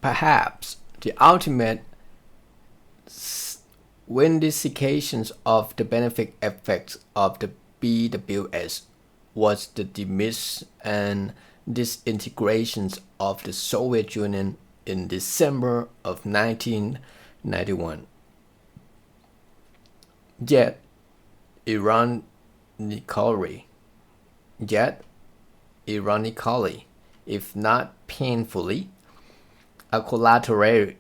Perhaps the ultimate vindication of the benefit effects of the BWS was the demise and disintegration of the Soviet Union in December of 1991. Yet, ironically, yet, ironically, if not painfully, a collateral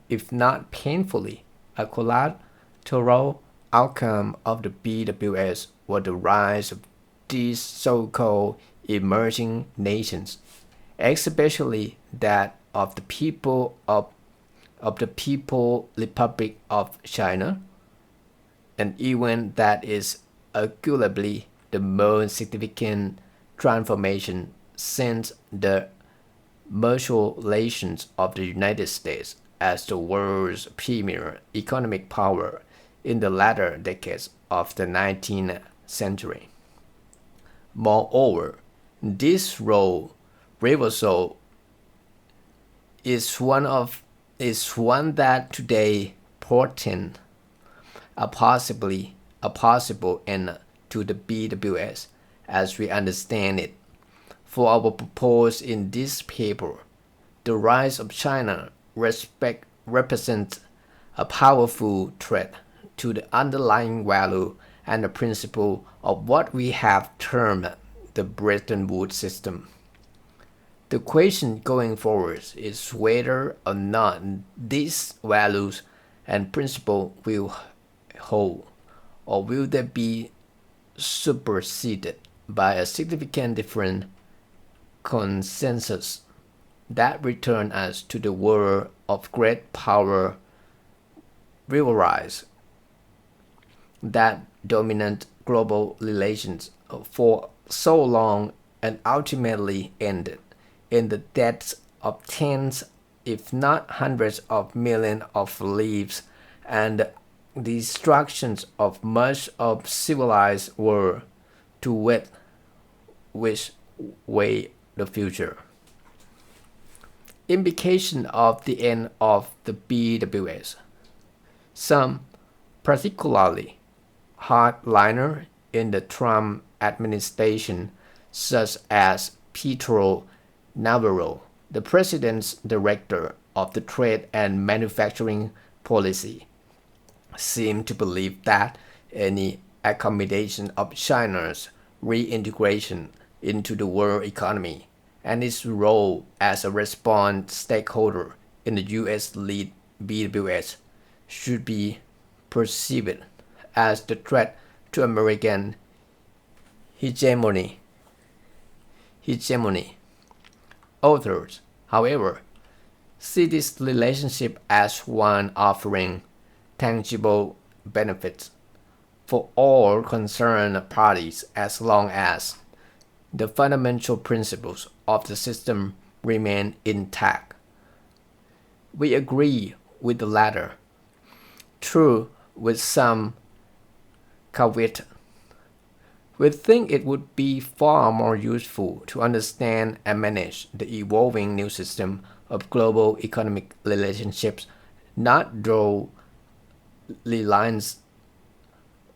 if not painfully, a collateral outcome of the BWS was the rise of these so-called emerging nations, especially that of the the People Republic of China, an event that is arguably the most significant transformation since the martialization of the United States as the world's premier economic power in the latter decades of the 19th century. Moreover, this role reversal is one that today portends a possible end to the BWS as we understand it. For our purpose in this paper, the rise of China represents a powerful threat to the underlying value and the principle of what we have termed the Bretton Woods system. The question going forward is whether or not these values and principles will hold, or will they be superseded by a significant different consensus that return us to the world of great power rivalries that dominant global relations for so long and ultimately ended in the deaths of tens, if not hundreds of millions of lives and the destructions of much of civilized world to wit which way the future. Implication of the end of the BWS. Some, particularly hardliner in the Trump administration, such as Pedro Navarro, the president's director of the Trade and Manufacturing Policy, seem to believe that any accommodation of China's reintegration into the world economy and its role as a response stakeholder in the US-led BWS should be perceived as the threat to American hegemony. Authors, however, see this relationship as one offering tangible benefits for all concerned parties as long as the fundamental principles of the system remain intact. We agree with the latter, true with some caveat. We think it would be far more useful to understand and manage the evolving new system of global economic relationships, not draw reliance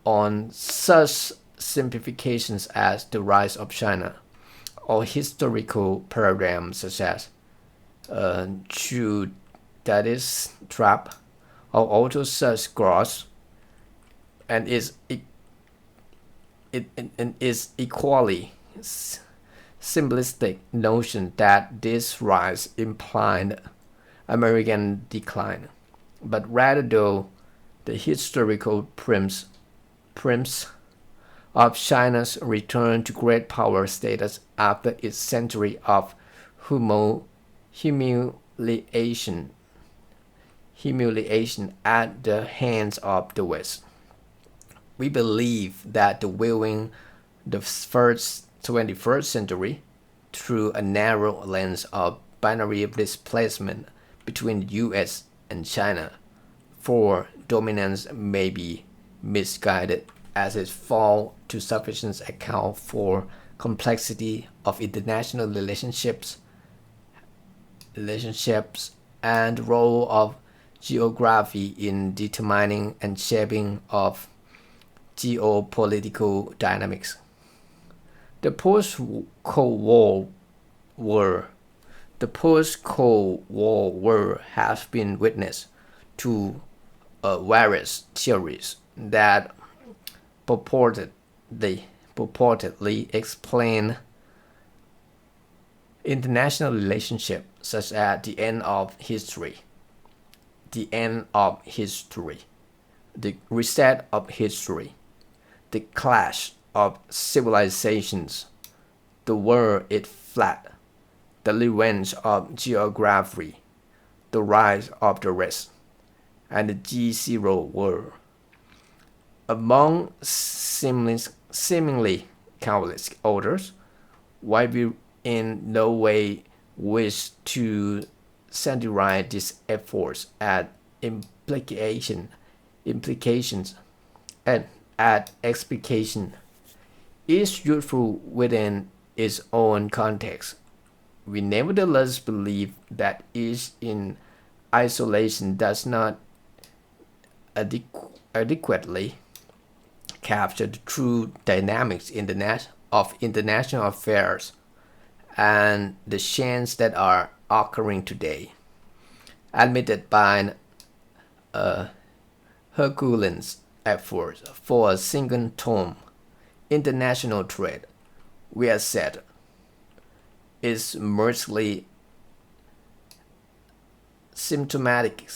on such simplifications as the rise of China, or historical paradigms such as Thucydides' trap, or also such gross and is equally simplistic notion that this rise implied American decline, but rather though the historical premise of China's return to great power status after its century of humiliation at the hands of the West. We believe that the viewing the first 21st century through a narrow lens of binary displacement between the US and China for dominance may be misguided. as it fails to sufficiently account for complexity of international relationships and the role of geography in determining and shaping of geopolitical dynamics. The post-Cold War war, the post-Cold War war has been witness to various theories that purportedly purportedly explain international relationships such as the end of history, the reset of history, the clash of civilizations, the world is flat, the revenge of geography, the rise of the West, and the G0 world. Among seemingly countless others, while we in no way wish to satirize these efforts at implications and at explication, is useful within its own context. We nevertheless believe that each in isolation does not adequately capture the true dynamics of international affairs and the changes that are occurring today. Admitted by Herculean efforts for a single tome, international trade, we have said, is merely symptomatic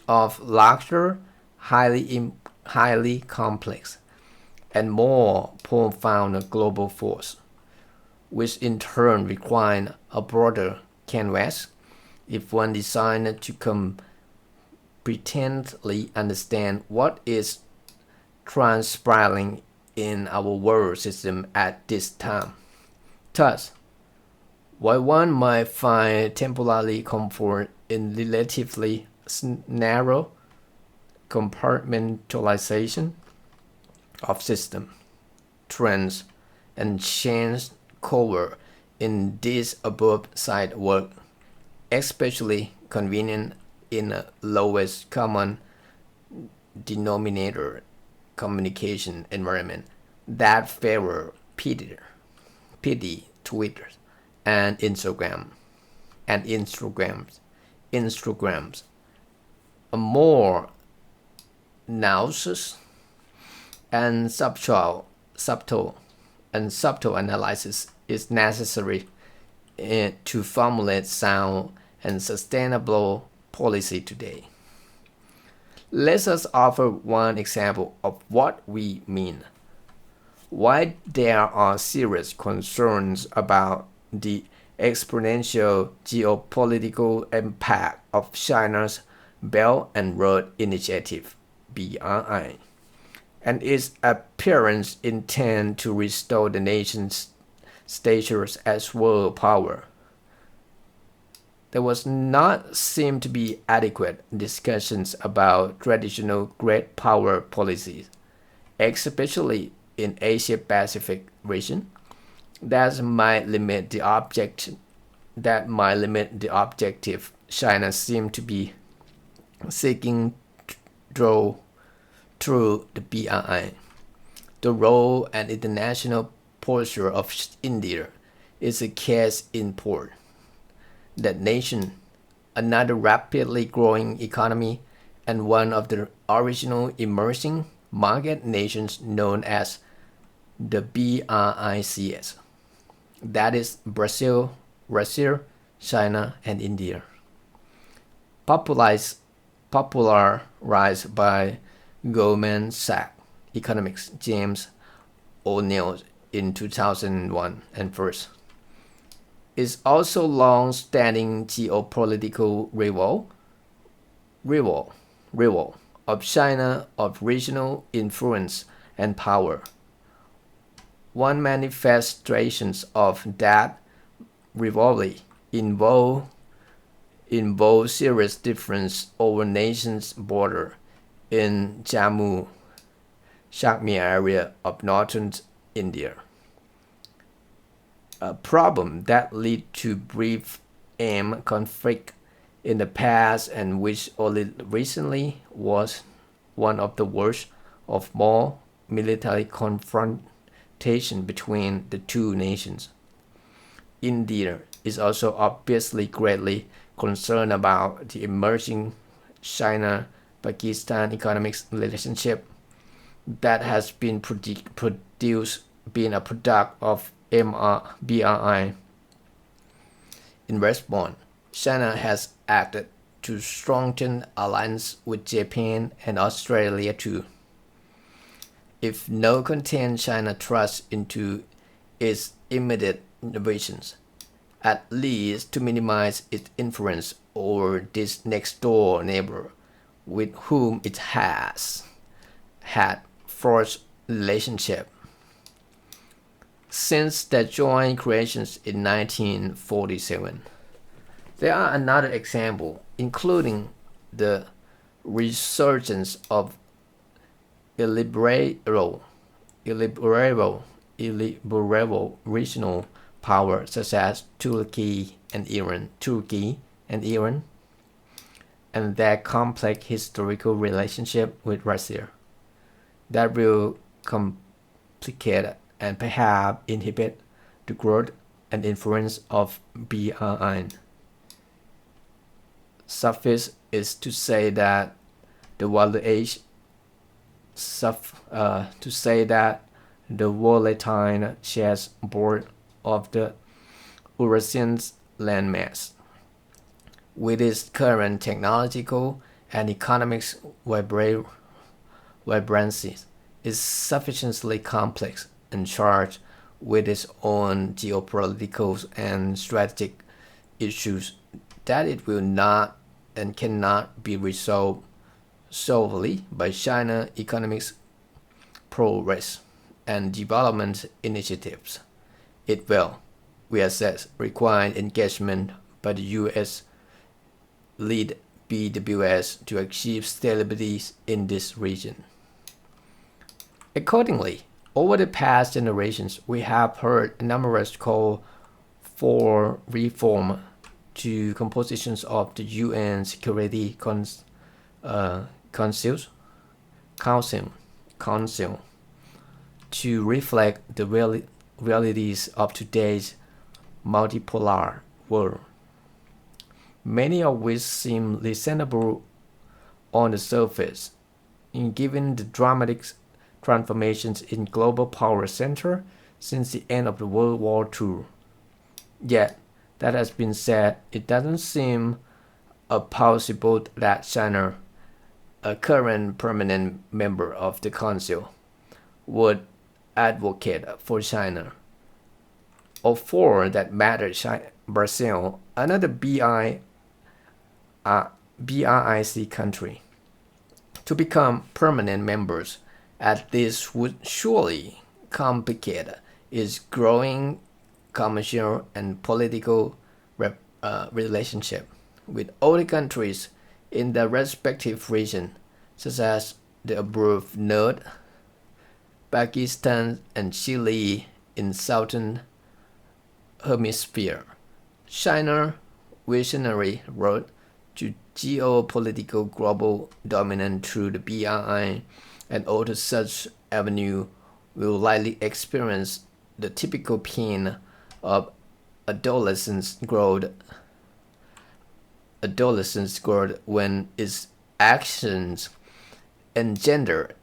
of larger, highly complex, and more profound global force, which in turn require a broader canvas if one desires to competently understand what is transpiring in our world system at this time. Thus, while one might find temporary comfort in relatively narrow compartmentalization of system, trends, and change covered in this above side work, especially convenient in a lowest common denominator communication environment that favor Twitter, and Instagrams. A more nuanced and subtle analysis is necessary to formulate sound and sustainable policy today. Let us offer one example of what we mean. While there are serious concerns about the exponential geopolitical impact of China's Belt and Road Initiative (BRI) and its apparent intent to restore the nation's status as world power, there was not seem to be adequate discussions about traditional great power policies, especially in Asia-Pacific region, that might limit the objective China seemed to be seeking through the BRI. The role and international posture of India is a case in point. That nation, another rapidly growing economy and one of the original emerging market nations known as the BRICS, that is Brazil, Russia, China, and India. Popularized by Goldman Sachs economics James O'Neill in 2001 and first, is also long-standing geopolitical rival of China of regional influence and power. One manifestation of that rivalry involves serious difference over nations' border in Jammu, Kashmir area of northern India. A problem that led to brief armed conflict in the past and which only recently was one of the worst of more military confrontation between the two nations. India is also obviously greatly concerned about the emerging China-Pakistan economic relationship that has been a product of BRI. In response, China has acted to strengthen alliance with Japan and Australia too. If no content China trusts into its immediate innovations, at least to minimize its influence over this next door neighbor with whom it has had forced relationship since their joint creations in 1947. There are another example, including the resurgence of illiberal regional power such as Turkey and Iran, and their complex historical relationship with Russia that will complicate and perhaps inhibit the growth and influence of BRI. Suffice is to say that the volatile chessboard of the Eurasian landmass, with its current technological and economic vibrancies, is sufficiently complex and charged with its own geopolitical and strategic issues that it will not and cannot be resolved solely by China's economic progress and development initiatives. It will, we assess, require engagement by the US-led BWS to achieve stability in this region. Accordingly, over the past generations, we have heard numerous calls for reform to compositions of the UN Security Council to reflect the realities of today's multipolar world, many of which seem reasonable on the surface, given the dramatic transformations in global power center since the end of the World War II. Yet, that has been said, it doesn't seem possible that China, a current permanent member of the Council, would advocate for China, or for that matter Brazil, another BRIC country, to become permanent members, as this would surely complicate its growing commercial and political relationship with other countries in the respective region, such as the above noted Pakistan and Chile in southern hemisphere. China visionary road to geopolitical global dominance through the BRI and other such avenue will likely experience the typical pain of adolescence growth when its actions engender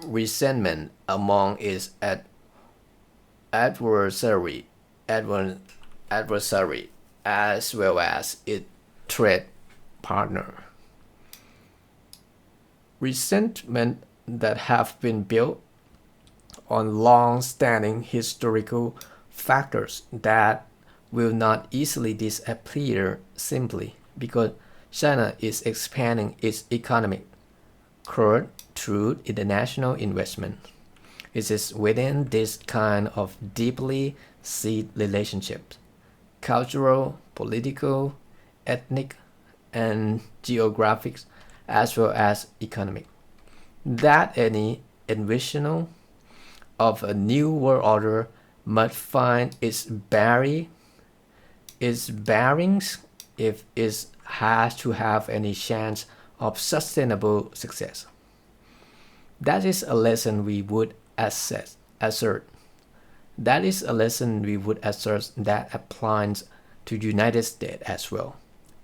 resentment among its adversary as well as its trade partner. Resentment that have been built on long-standing historical factors that will not easily disappear simply because China is expanding its economic growth through international investment. It is within this kind of deeply seated relationships, cultural, political, ethnic, and geographic, as well as economic. That any envisioning of a new world order must find its bearings if it has to have any chance of sustainable success. That is a lesson we would assert. That is a lesson we would assert that applies to United States as well,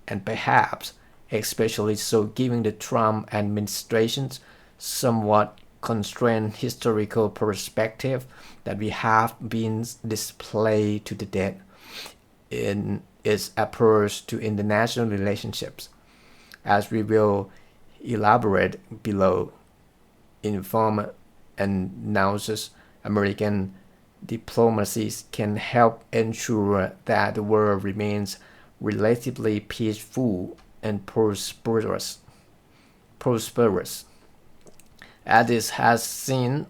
and perhaps especially so given the Trump administration's somewhat constrained historical perspective that we have been displayed to the death in its approach to international relationships, as we will elaborate below. Inform announces American diplomacy can help ensure that the world remains relatively peaceful and prosperous, as it has seen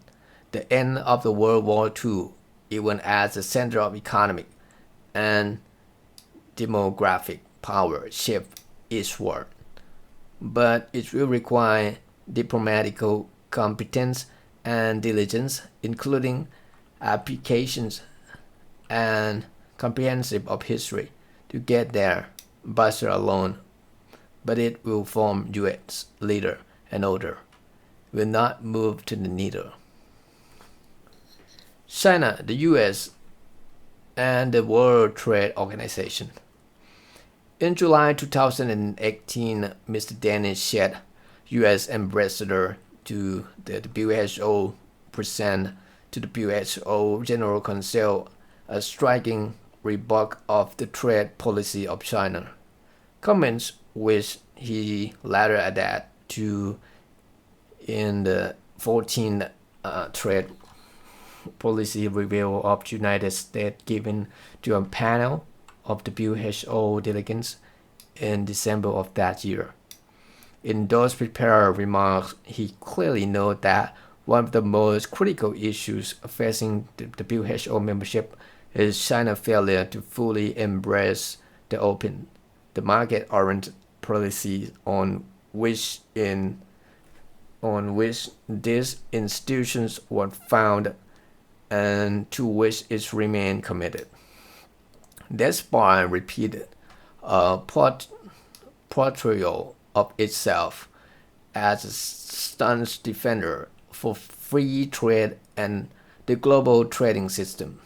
the end of the World War II, even as the center of economic and demographic power shift eastward. But it will require diplomatical competence and diligence, including applications and comprehensive of history, to get there. Buster alone, but it will form U.S. leader and order, will not move to the needle. China, the U.S., and the World Trade Organization. In July 2018, Mr. Denis Sheth, U.S. ambassador to the WHO, present to the WHO General Council a striking rebuke of the trade policy of China, comments which he later adapted to in the 14th Trade Policy Review of the United States given to a panel of the WHO delegates in December of that year. In those prepared remarks, he clearly noted that one of the most critical issues facing the WHO membership is China's failure to fully embrace the market-oriented policy on which these institutions were founded and to which it remained committed. Despite repeated portrayal of itself as a staunch defender for free trade and the global trading system,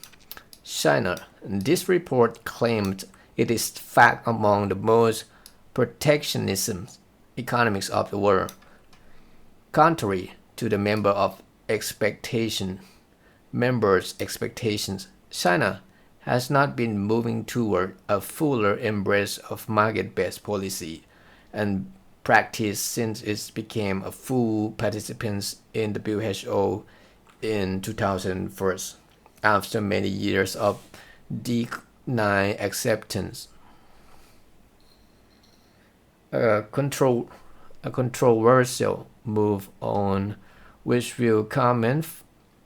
China, this report claimed it is in fact among the most protectionist economies of the world. Contrary to the members' expectations, China has not been moving toward a fuller embrace of market-based policy and practice since it became a full participant in the WHO in 2001, after many years of denied acceptance. A controversial move on which we'll comment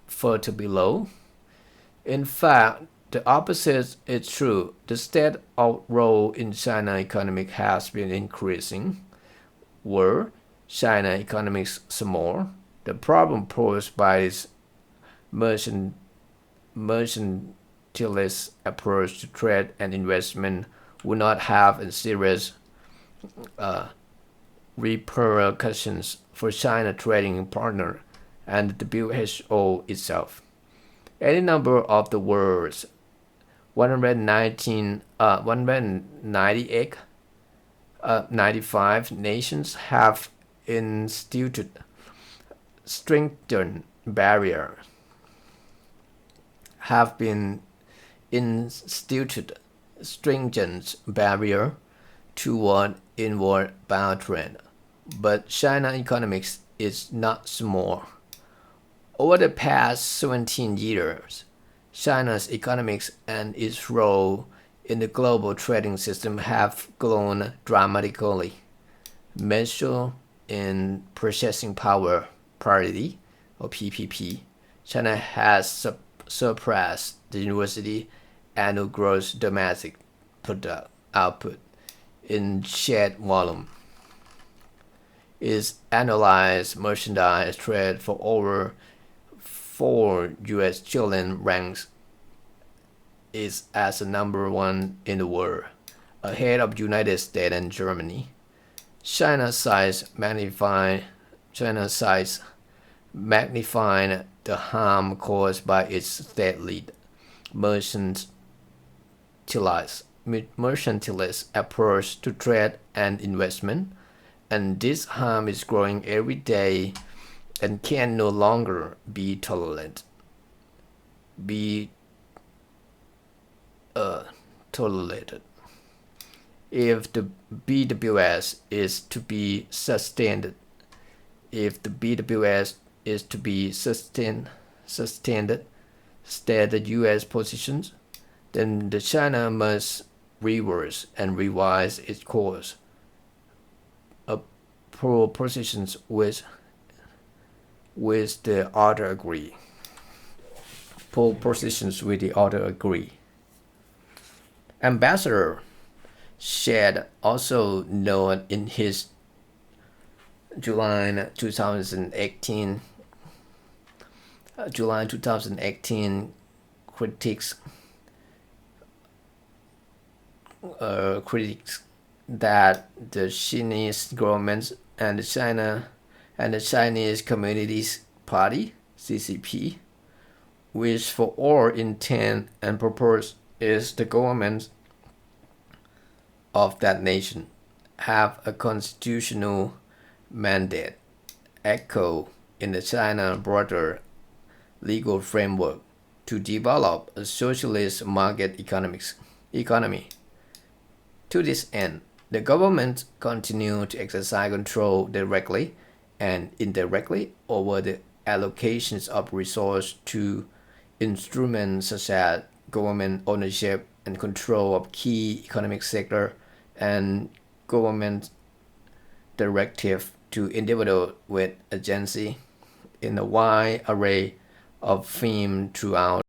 further below. In fact, the opposite is true. The state-owned role in China economy has been increasing. Were China economics small, the problem posed by its mercantilist approach to trade and investment would not have a serious repercussions for China trading partner and the WHO itself. Any number of the world's 95 nations have instituted stringent barriers toward inward bound trade, but China economics is not small. Over the past 17 years, China's economics and its role in the global trading system have grown dramatically. Measured in purchasing power parity, or PPP, China has surpassed the university annual gross domestic product output in shared volume. Its annualized merchandise trade for over $4 trillion ranks it as the number one in the world, ahead of United States and Germany. China's size magnified China's size magnifying the harm caused by its steadily mercantilist mercantilist approach to trade and investment, and this harm is growing every day and can no longer be be tolerated. If the BWS is to be sustained, if the BWS is to be sustained, stay the U.S. positions, then the China must reverse and revise its course. A pro positions with the other agree. Pro positions with the other agree. Ambassador Shedd also noted in his July 2018 critics that the Chinese government and the Chinese Communist Party (CCP), which for all intent and purpose is the government of that nation, have a constitutional mandate echo in the China broader legal framework to develop a socialist market economy. To this end, the government continue to exercise control directly and indirectly over the allocations of resources to instruments such as government ownership and control of key economic sector and government directive to individual with agency in a wide array of themes throughout